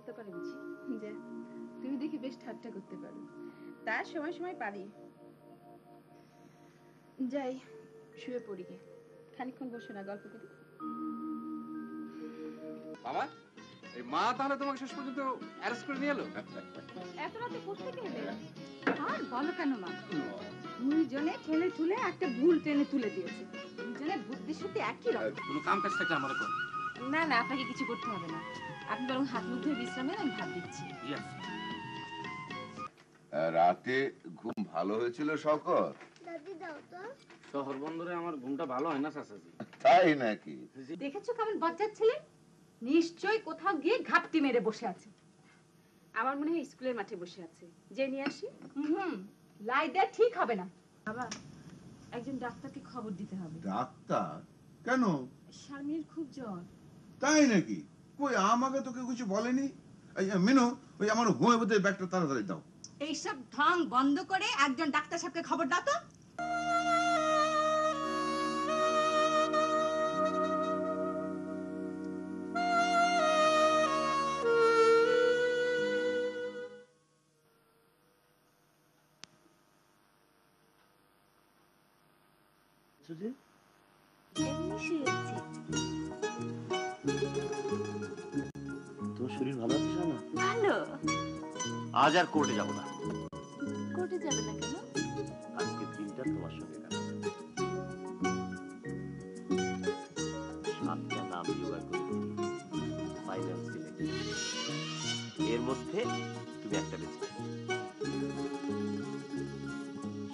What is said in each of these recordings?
বিরক্ত করে বুঝি যে তুমি দেখি বেশ ঠাট্টা করতে পারো, তার সময় সময় পারি। যাই শুয়ে পড়ি গে, খানিকক্ষণ বসে না গল্প করি। মামা, এই মা তাহলে তোমাকে শেষ পর্যন্ত অ্যারেস্ট করে নিয়ে এলো? এত রাতে কোত্থেকে এলে? আর বলো কেন মা, দুইজনে ঠেলে ঠুলে একটা ভুল ট্রেনে তুলে দিয়েছে। দুইজনের বুদ্ধি শুদ্ধি একই রকম। কোনো কাম কাজ থাকলে আমার কর। না না, আপনাকে কিছু করতে হবে না, আপনি বরং হাত মুখ ধুয়ে বিশ্রাম নেন, আমি ভাত দিচ্ছি। রাতে ঘুম ভালো হয়েছিল শওকত? শহর বন্দরে আমার ঘুমটা ভালো হয় না চাচাজি। তাই নাকি? দেখেছো কেমন বাচ্চার ছেলে, নিশ্চয়ই কোথাও গিয়ে ঘাপটি মেরে বসে আছে। আমার মনে হয় স্কুলের মাঠে বসে আছে, যে নিয়ে আসি। লাই দেয়া ঠিক হবে না বাবা, একজন ডাক্তারকে খবর দিতে হবে। ডাক্তার? কেন? স্বামীর খুব জ্বর। তাই নাকি? কই আমাকে তো কেউ কিছু বলেনি। এই মিনু, ওই আমার হোমিওপ্যাথি ব্যাগটা তাড়াতাড়ি দাও। এইসব ঢং বন্ধ করে একজন ডাক্তার সাহেবকে খবর দাও তো। তোর শরীর ভালো আছে না? ভালো। আজ আর কোর্টে যাব না। কোর্টে যাবে না কেন? আজকে দিনটা তোমার সঙ্গে কাটাবো। 7টা নাম জোগাড় করে ফাইনাল সিলেক্ট। এর মধ্যে তুমি একটা বেছে নাও।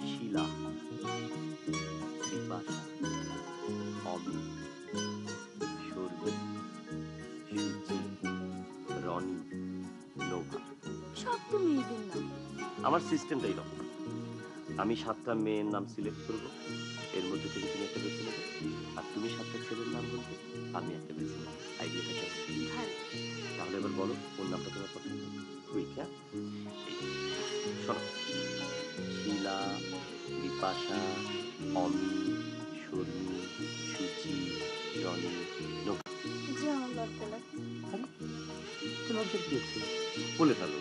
শিলা, বিপাশা, অমি, সৌরভী, সুচি, রনি, নৌকা। সব তো মেয়েদের নাম। আমার সিস্টেমটাই রকম। আমি 7টা মেয়ের নাম সিলেক্ট করবো, এর মধ্যে থেকে তুমি একটা বেছে নেবে, আর তুমি 7টা ছেলের নাম বলবে, আমি একটা বেছে নেবো। আইডিয়াটা কেমন? তাহলে এবার বলো কোন নামটা তোমার পছন্দ। কুইক, হ্যাঁ? শোনো, শিলা, বিপাশা, অমি, শর্মি, সুচি, রনি, নৌকা। লজ্জার কি আছে? বলে ফেলো।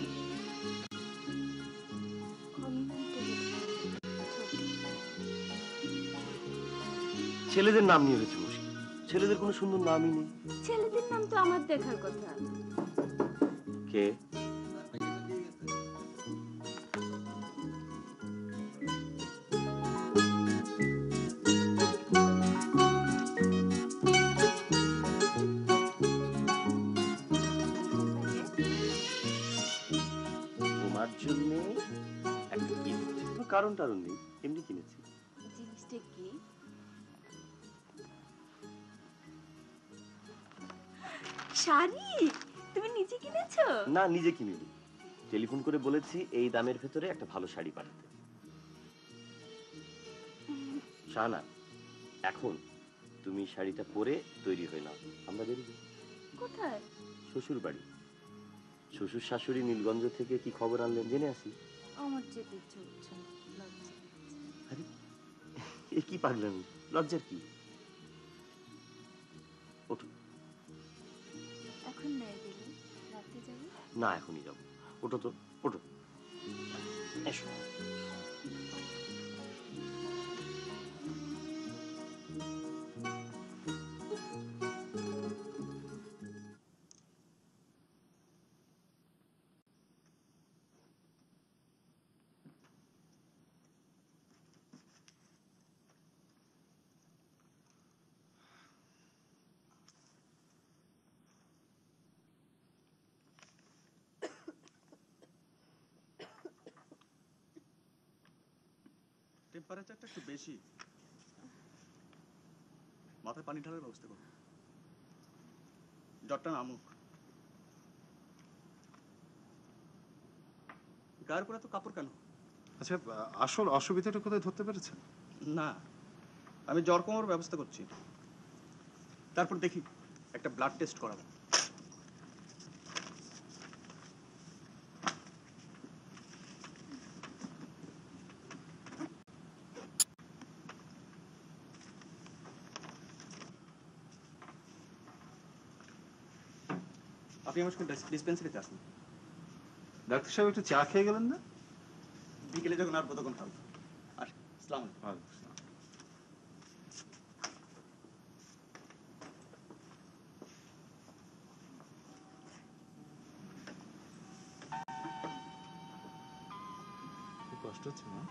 ছেলেদের নাম নিয়ে হয়েছে মুশকিল, ছেলেদের কোনো সুন্দর নামই নেই। ছেলেদের নাম তো আমার দেখার কথা। কে? তোমার জন্য একটা গিফট, কারণ টারণ নেই, এমনি কিনেছি। জিনিসটা কি? শাড়ি? তুমি নিজে কিনেছো? না, নিজে কিনিনি, টেলিফোন করে বলেছি এই দামের ভেতরে একটা ভালো শাড়ি পাঠাতে। শাহানা, এখন তুমি শাড়িটা পরে তৈরি হয়ে নাও, আমরা বেরিয়ে। কোথায়? শ্বশুর বাড়ি। শ্বশুর শাশুড়ি নীলগঞ্জ থেকে কি খবর আনলেন জেনে আসি। আমার যেতে ইচ্ছে হচ্ছে না। আরে এ কি পাগলামি, লজ্জার কি? ওঠো। এখন নাই গেলে রাতে যাবে? না, এখনই যাবো। ওঠো তো, ওঠো, এসো। টেম্পারেচারটা একটু বেশি, মাথায় পানি ঢালার ব্যবস্থা করুন, জ্বরটা নামুক। গায়ের উপরে তো কাপড় কেন? আচ্ছা, আসল অসুবিধাটা কোথায় ধরতে পেরেছেন? না, আমি জ্বর কমার ব্যবস্থা করছি, তারপর দেখি একটা ব্লাড টেস্ট করাবো। আপনি আমার সঙ্গে ডিসপেন্সারিতে আসুন। ডাক্তার সাহেব একটু চা খেয়ে গেলেন না? বিকেলে যখন আসবো তখন খাবো। আসি, আসসালামু আলাইকুম। ওয়ালাইকুম আসসালাম। খুব কষ্ট হচ্ছে না?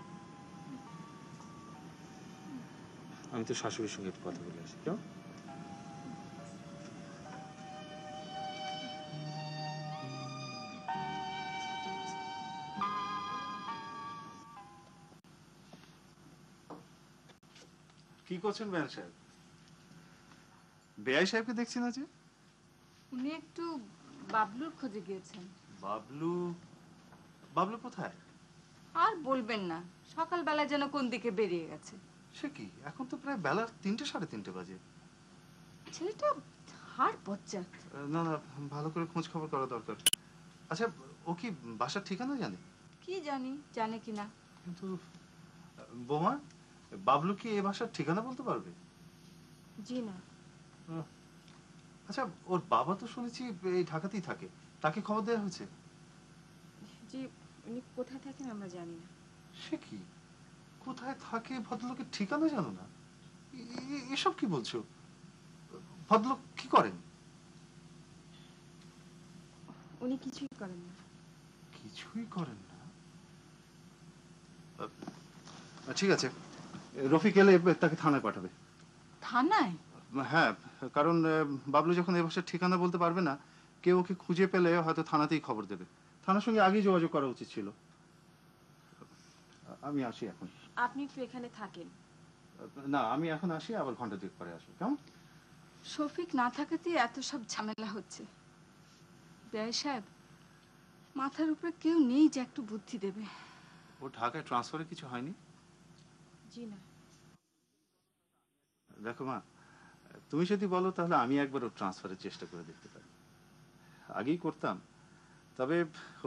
আমি তো শাশুড়ির সঙ্গে একটু কথা বলে আসি। কেমন? কি করছেন বেয়ান সাহেব? বেআই সাহেবকে দেখছি না যে? উনি একটু বাবলুর খোঁজে গিয়েছেন। বাবলু? বাবলু কোথায়? আর বলবেন না, সকালবেলা যেন কোন দিকে বেরিয়ে গেছে। সে কি, এখন তো প্রায় বেলা 3টে 3:30 বাজে। ছেলেটা হাড় বজ্জাত। না না, ভালো করে খোঁজ খবর করা দরকার। আচ্ছা, ও কি বাসার ঠিকানা জানে? কি জানি জানে কিনা। কিন্তু বোমা, বাবলু কি এ বাসার ঠিকানা বলতে পারবে? জি না। আচ্ছা, ওর বাবা তো শুনেছি এই ঢাকাতেই থাকে, তাকে খবর দেওয়া হয়েছে? জি, উনি কোথায় থাকেন আমরা জানি না। সে কি, কোথায় থাকে ভদ্রলোকের ঠিকানা জানো না? এসব কি বলছো? ভদ্রলোক কি করেন? উনি কিছুই করেন না। কিছুই করেন না? ঠিক আছে, রফিক এলে তাকে থানায় পাঠাবে। থানায়? হ্যাঁ, কারণ বাবলু যখন এই বাসার ঠিকানা বলতে পারবে না, কেউ ওকে খুঁজে পেলে হয়তো থানাতেই খবর দেবে। থানার সঙ্গে আগেই যোগাযোগ করা উচিত ছিল। আমি আসি এখন। আপনি একটু এখানে থাকেন। না, আমি এখন আসি, আবার ঘন্টা দুয়েক পরে আসবো। কেমন? শফিক না থাকাতেই এত সব ঝামেলা হচ্ছে। বেয়াই সাহেব, মাথার উপরে কেউ নেই যে একটু বুদ্ধি দেবে। ও ঢাকায় ট্রান্সফারে কিছু হয়নি? জি না। দেখো মা, তুমি যদি বলো তাহলে আমি একবার ওর ট্রান্সফারের চেষ্টা করে দেখতে পারি। আগেই করতাম, তবে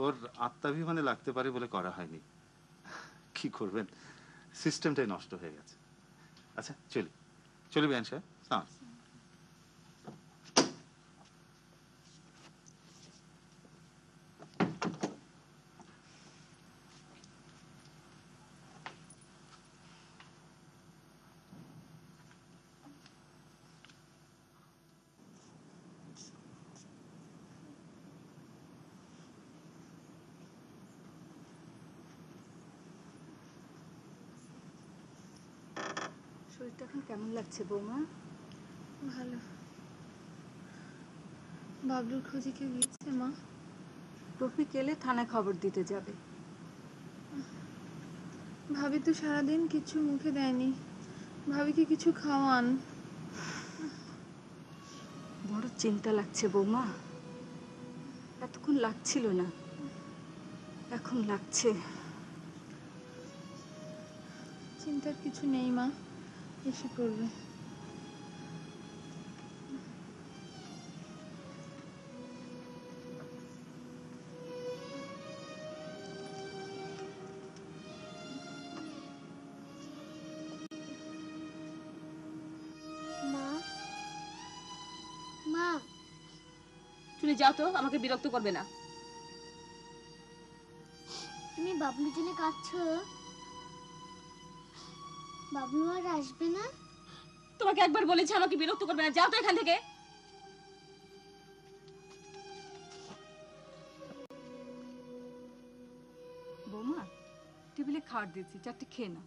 ওর আত্মাভিমানে লাগতে পারে বলে করা হয়নি। কি করবেন, সিস্টেমটাই নষ্ট হয়ে গেছে। আচ্ছা, চলি চলি বেয়ান সাহেব। সালাম। শরীরটা এখন কেমন লাগছে বৌমা? ভালো। বাবলুর খোঁজে কেউ গিয়েছে মা? রফিক এলে থানায় খবর দিতে যাবে। ভাবি তো সারাদিন কিছু মুখে দেয়নি। ভাবিকে কিছু খাওয়ান। বড় চিন্তা লাগছে বৌমা। এতক্ষণ লাগছিল না, এখন লাগছে। চিন্তার কিছু নেই মা, এসে পড়বে। মা, মা, তুমি যাও তো, আমাকে বিরক্ত করবে না। তুমি বাবলুর জন্য কাঁদছো? বাবলু আর আসবে না? তোমাকে একবার বলেছি আমাকে বিরক্ত করবে না, যাও তো এখান থেকে। বৌমা, টেবিলে খাবার দিয়েছি, চারটে খেয়ে নাও।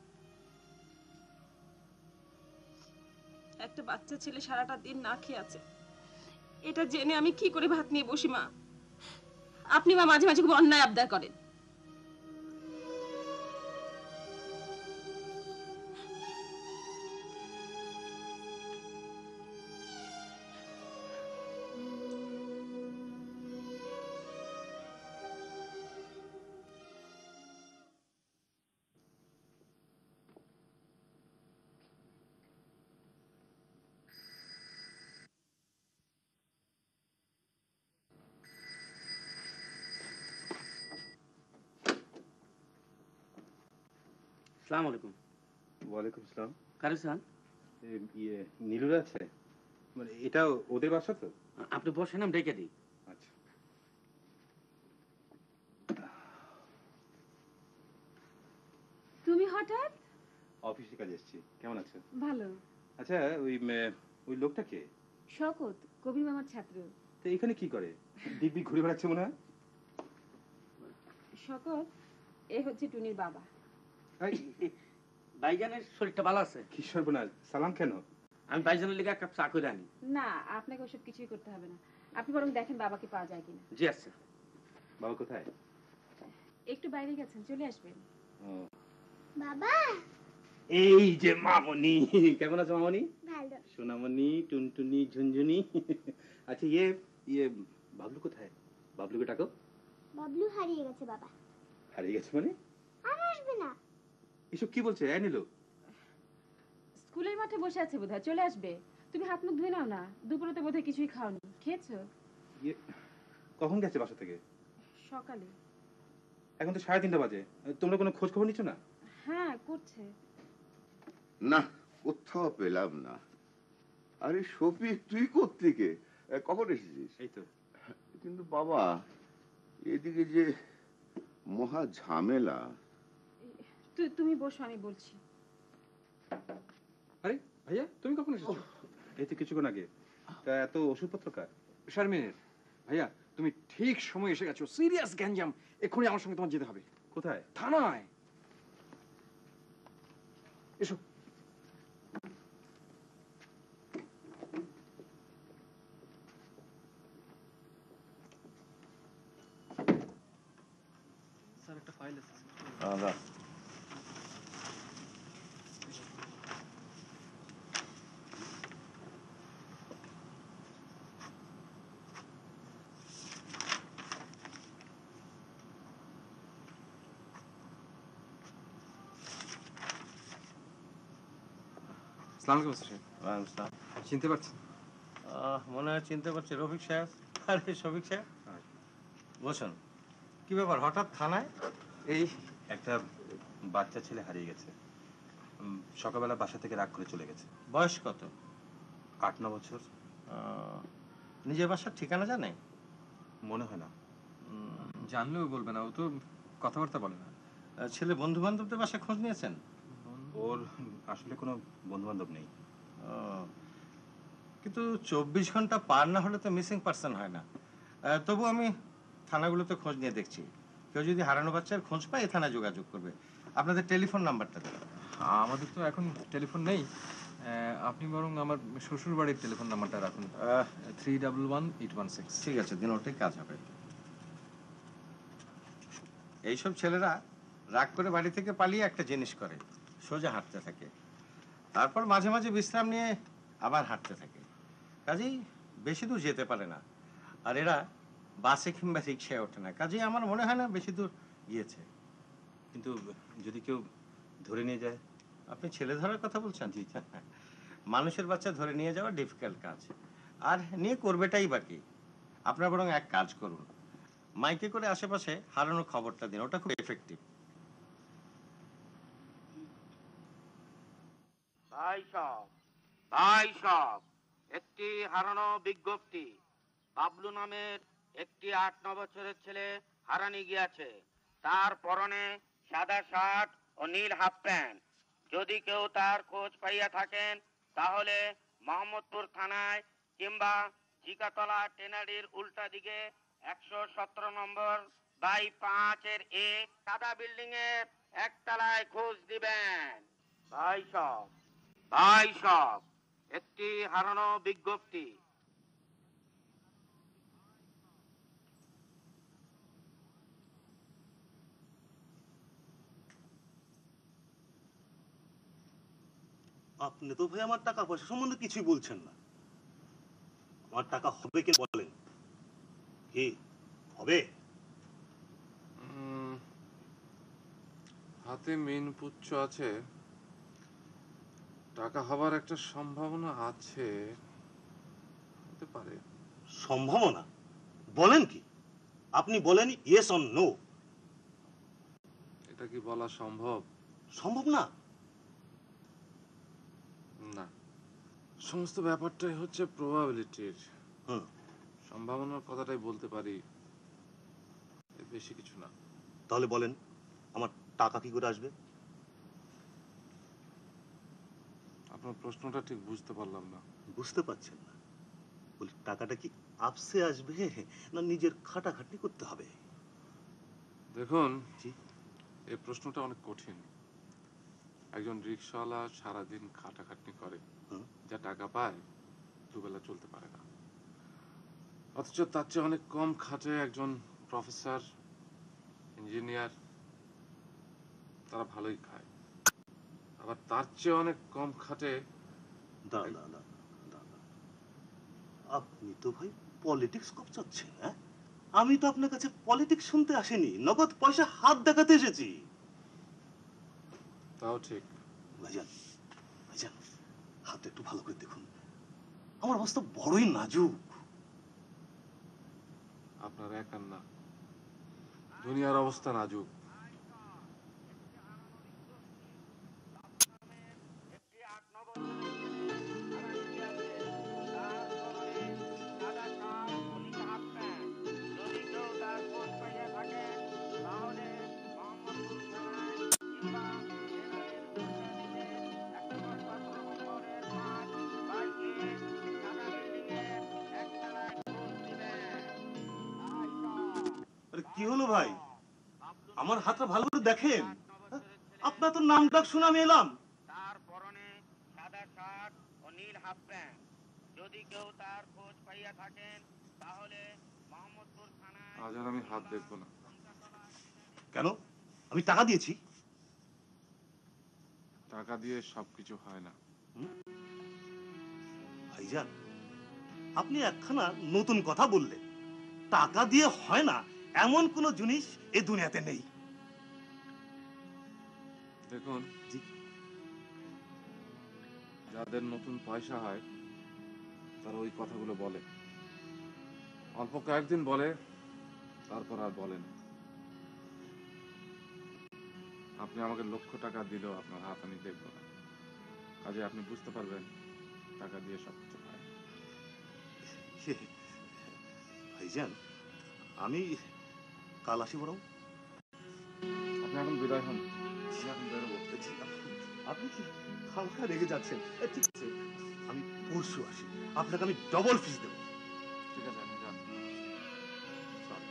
একটা বাচ্চা ছেলে সারাটা দিন না খেয়ে আছে, এটা জেনে আমি কি করে ভাত নিয়ে বসি মা? আপনি মা মাঝে মাঝে খুব অন্যায় আবদার করেন। আসসালামু আলাইকুম। ওয়ালাইকুম আসসালাম। কারে স্যার? নীলুর আছে? মানে এটা ওদের বাসা তো? আপনি বসেন, আমি ডেকে দিই। আচ্ছা। হঠাৎ? অফিসে কাজে এসেছি। কেমন আছো? ভালো। আচ্ছা, ওই লোকটা কে? শকত, কবির মামার ছাত্র। তো এখানে কি করে? দিব্যি ঘুরে বেড়াচ্ছে মনে হয়। শকত, এ হচ্ছে টুনির বাবা। ভাইজানের শরীরটা ভালো আছে? কি সর্বনাশ, সালাম কেন? আমি ভাইজানের লিগে এক কাপ চা করে আনি। না, আপনাকে ওসব কিছুই করতে হবে না। আপনি বরং দেখেন বাবাকে পাওয়া যায় কিনা। জি আচ্ছা। বাবা কোথায়? একটু বাইরে গেছেন, চলে আসবেন। বাবা এই যে মামনি। কেমন আছো মামনি? ভালো। সোনামণি, টুনটুনি, ঝুনঝুনি। আচ্ছা, বাবলু কোথায়? বাবলুকে ডাকো। বাবলু হারিয়ে গেছে বাবা। হারিয়ে গেছে মানে? আর আসবে না। এসব কি বলছে? নিল স্কুলের মাঠে বসে আছে বোধহয়, চলে আসবে। তুমি হাত মুখ ধুয়ে নাও না, দুপুরে তো বোধহয় কিছুই খাওনি। খেয়েছো? কখন গেছে বাসা থেকে? সকালে। এখন তো 3:30 বাজে। তোমরা কোনো খোঁজ খবর নিচ্ছ না? হ্যাঁ, করছে। না, কোথাও পেলাম না। আরে শফিক, তুই কোত্থেকে? কখন এসেছিস? এই তো। কিন্তু বাবা, এদিকে যে মহা ঝামেলা। তুমি বসো, আমি বলছি। আরে ভাইয়া, তুমি কখন এসেছো? এই তো কিছুক্ষণ আগে। তা এত ওষুধপত্র কার? শারমিনের। ভাইয়া, তুমি ঠিক সময় এসে গেছো। সিরিয়াস গ্যাঞ্জাম। এক্ষুনি আমার সঙ্গে তোমার যেতে হবে। কোথায়? থানায়। এসো। স্যার একটা ফাইল আছে। আসসালামু আলাইকুম স্যার। চিনতে পারছেন? মনে হয় চিনতে পারছি, রফিক সাহেব। আরে শফিক সাহেব, বসুন। কি ব্যাপার, হঠাৎ থানায়? এই একটা বাচ্চা ছেলে হারিয়ে গেছে। সকালবেলা বাসা থেকে রাগ করে চলে গেছে। বয়স কত? 8-9 বছর। নিজের বাসার ঠিকানা জানে? মনে হয় না। জানলেও বলবে না, ও তো কথাবার্তা বলে না। ছেলে বন্ধু বান্ধবদের বাসায় খোঁজ নিয়েছেন? ওর আসলে কোনো বন্ধু বান্ধব নেই। কিন্তু 24 ঘন্টা পার না হলে তো মিসিং পার্সন হয় না। তবু আমি থানাগুলোতে খোঁজ নিয়ে দেখছি। কেউ যদি হারানো বাচ্চার খোঁজ পায় এই থানায় যোগাযোগ করবে। আপনাদের টেলিফোন নাম্বারটা দেন। আমাদের তো এখন টেলিফোন নেই। আপনি বরং আমার শ্বশুর বাড়ির টেলিফোন নাম্বারটা রাখুন। 311816। ঠিক আছে, দিন ওটাই কাজ হবে। এইসব ছেলেরা রাগ করে বাড়ি থেকে পালিয়ে একটা জিনিস করে, সোজা হাঁটতে থাকে। তারপর মাঝে মাঝে বিশ্রাম নিয়ে আবার হাঁটতে থাকে। কাজেই বেশি দূর যেতে পারে না। আর এরা বাসে কিংবা রিক্সায় ওঠে না। কাজেই আমার মনে হয় না বেশি দূর গিয়েছে। কিন্তু যদি কেউ ধরে নিয়ে যায়? আপনি ছেলে ধরার কথা বলছেন? জি। মানুষের বাচ্চা ধরে নিয়ে যাওয়া ডিফিকাল্ট কাজ, আর নিয়ে করবেটাই বাকি। আপনারা বরং এক কাজ করুন, মাইকে করে আশেপাশে হারানোর খবরটা দিন, ওটা খুব এফেক্টিভ। ভাই সব একটি হারানো বিজ্ঞপ্তি। বাবলু নামের একটি 8-9 বছরের ছেলে হারানি গিয়েছে। তার পরনে সাদা শার্ট ও নীল হাফ প্যান্ট। যদি কেউ তার খোঁজ পাইয়া থাকেন তাহলে মোহাম্মদপুর থানায় কিংবা জিকাতলা টেনারির উল্টা দিকে 117 নম্বর বাই 5-এর সাদা বিল্ডিং এর একতলায় খোঁজ দিবেন। ভাই সব একটি হারানো বিজ্ঞপ্তি। আপনি তো ভাই আমার টাকা পয়সা সম্বন্ধে কিছুই বলছেন না। আমার টাকা হবে কি বলেন? কি হবে? হাতে মেন পুচ্ছ আছে, টাকা হবার একটা সম্ভাবনা আছে। হতে পারে। সম্ভাবনা বলেন কি? আপনি বলেন ইয়েস অর নো। এটা কি বলা সম্ভব? সম্ভব না। না, সমস্ত ব্যাপারটাই হচ্ছে প্রবাবিলিটির। সম্ভাবনার কথাটাই বলতে পারি, এর বেশি কিছু না। তাহলে বলেন আমার টাকা কি করে আসবে? আপনার প্রশ্নটা ঠিক বুঝতে পারলাম না। বুঝতে পারছেন না? বলি টাকাটা কি আপসে আসবে না নিজের খাটাখাটনি করতে হবে? দেখুন, এই প্রশ্নটা অনেক কঠিন। একজন রিকশাওয়ালা সারাদিন খাটাখাটনি করে, যা টাকা পায় দুবেলা চলতে পারে না। অথচ তার চেয়ে অনেক কম খাটে একজন প্রফেসর, ইঞ্জিনিয়ার, তারা ভালোই খায়। আবার তার চেয়ে অনেক কম খাটে। আপনি তো ভাই পলিটিক্স করছেন, হ্যাঁ? আমি তো আপনার কাছে পলিটিক্স শুনতে আসিনি, নগদ পয়সা হাত দেখাতে এসেছি। তাও ঠিক। ভাইজান, ভাইজান, হাত একটু ভালো করে দেখুন, আমার অবস্থা বড়ই নাজুক। আপনার একার না, দুনিয়ার অবস্থা নাজুক। কি হলো ভাই, আমার হাতটা ভালো করে দেখেন। আপনার তো নাম ডাক শুনে আমি এলাম। তার পরনে সাদা শার্ট ও নীল হাফ প্যান্ট। যদি কেউ তার খোঁজ পাইয়া থাকেন তাহলে মোহাম্মদপুর থানায়। আজ আর আমি হাত দেখবো না। কেন? আমি টাকা দিয়েছি। টাকা দিয়ে সবকিছু হয় না ভাইজান, আপনি একখানা নতুন কথা বললেন। টাকা দিয়ে হয় না এমন কোন জিনিস এই দুনিয়াতে নেই। দেখুন, যাদের নতুন পয়সা হয় তারা ওই কথাগুলো বলে, অল্প কয়েকদিন বলে, তারপর আর বলেন। আপনি আমাকে লক্ষ টাকা দিলেও আপনার হাত আমি দেখবো না। কাজে আপনি বুঝতে পারবেন টাকা দিয়ে সবকিছু হয়। ভাইজান, আমি কাল আসি বরং। আপনি এখন বিদায় হন, আমি এখন বেরোবো। আপনি কি হালকা রেগে যাচ্ছেন? ঠিক আছে, আমি পরশু আসি, আপনাকে আমি ডবল ফিস দেবো। ঠিক আছে, আপনি যান। সরি।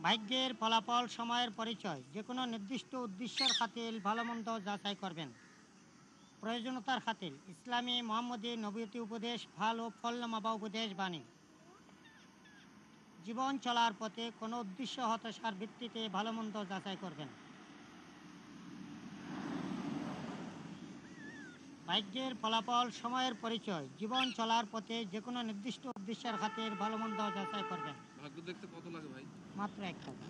ভাগ্যের ফলাফল সময়ের পরিচয়। যে কোনো নির্দিষ্ট উদ্দেশ্যের খাতির ভালো মন্দ যাচাই করবেন। প্রয়োজনীয়তার খাতির ইসলামী, মোহাম্মদী, নবীতি উপদেশ, ভালো ফলনামা বা উপদেশ বাণী। জীবন চলার পথে কোনো উদ্দেশ্য হতাশার ভিত্তিতে ভালো মন্দ যাচাই করবেন। ভাগ্যের ফলাফল সময়ের পরিচয়। জীবন চলার পথে যে কোনো নির্দিষ্ট উদ্দেশ্যের খাতির ভালো মন্দ যাচাই করবেন। ভাগ্য দেখতে কত লাগে ভাই? মাত্র 1 টাকা।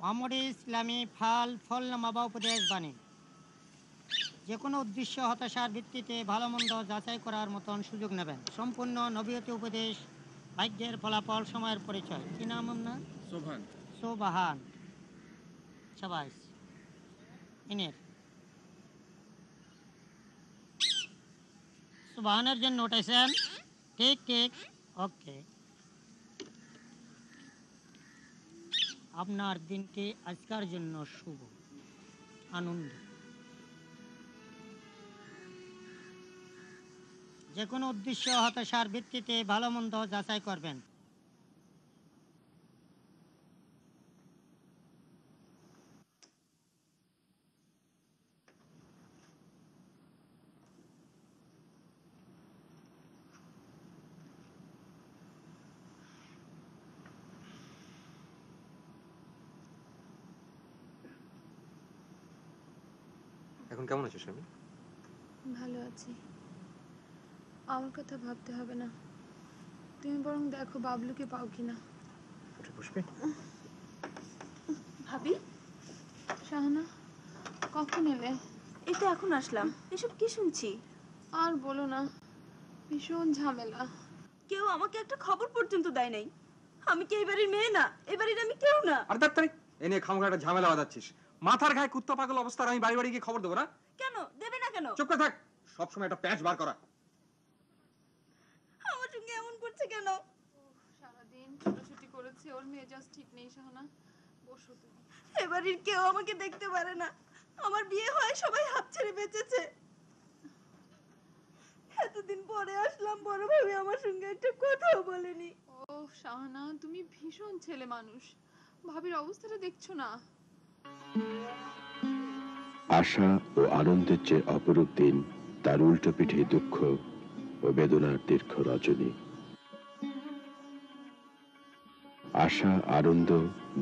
মোহাম্মদী, ইসলামী, ফলনামা বা উপদেশ বাণী। যে কোনো উদ্দেশ্য হতাশার ভিত্তিতে ভালো মন্দ যাচাই করার মতন সুযোগ নেবেন। সম্পূর্ণ নবীয়তী উপদেশ। ভাগ্যের ফলাফল সময়ের পরিচয়। কি নাম আপনার? সোভান। সোবাহান। সবাই ইনের সোবাহানের জন্য উঠেছেন। ঠিক ঠিক, ওকে। আপনার দিনটি আজকের জন্য শুভ, আনন্দ। যে কোনো উদ্দেশ্য হতাশার ভিত্তিতে ভালো মন্দ যাচাই করবেন। এখন কেমন আছো স্বামী? ভালো আছি। আমার কথা ভাবতে হবে না, তুমি বরং দেখো বাবলুকে পাও কিনা। উঠে বসবে? ভাবি, শাহানা, কখন এলে? এই তো এখন আসলাম। এসব কি শুনছি? আর বলো না, ভীষণ ঝামেলা। কেউ আমাকে একটা খবর পর্যন্ত দেয় নাই। আমি কি এই বাড়ির মেয়ে না? এই বাড়ির আমি কেউ না। আর ডাক্তারি এ নিয়ে খামখা একটা ঝামেলা বাঁধাচ্ছিস। মাথার ঘায়ে কুত্তা পাগল অবস্থার আমি বাড়ি বাড়ি গিয়ে খবর দেবো না? কেন দেবে না কেন? চুপ করে থাক, সবসময় একটা প্যাঁচ বার করা। আমার সঙ্গে এমন করছে কেন? সারাদিন ছোটাছুটি করেছে, ওর মেজাজ ঠিক নেই শাহানা। বসো তুমি। এ বাড়ির কেউ আমাকে দেখতে পারে না। আমার বিয়ে হয় সবাই হাত ছেড়ে বেঁচেছে। এতদিন পরে আসলাম, বড় ভাবে আমার সঙ্গে একটা কথাও বলেনি। ও শাহানা, তুমি ভীষণ ছেলে মানুষ, ভাবির অবস্থাটা দেখছো না? আশা ও আনন্দের চেয়ে অপরূপ দিন, তার উল্টো পিঠে দুঃখ ও বেদনার দীর্ঘ রজনী। আশা, আনন্দ,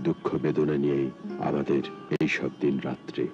দুঃখ, বেদনা নিয়েই আমাদের এই সব দিন রাত্রি।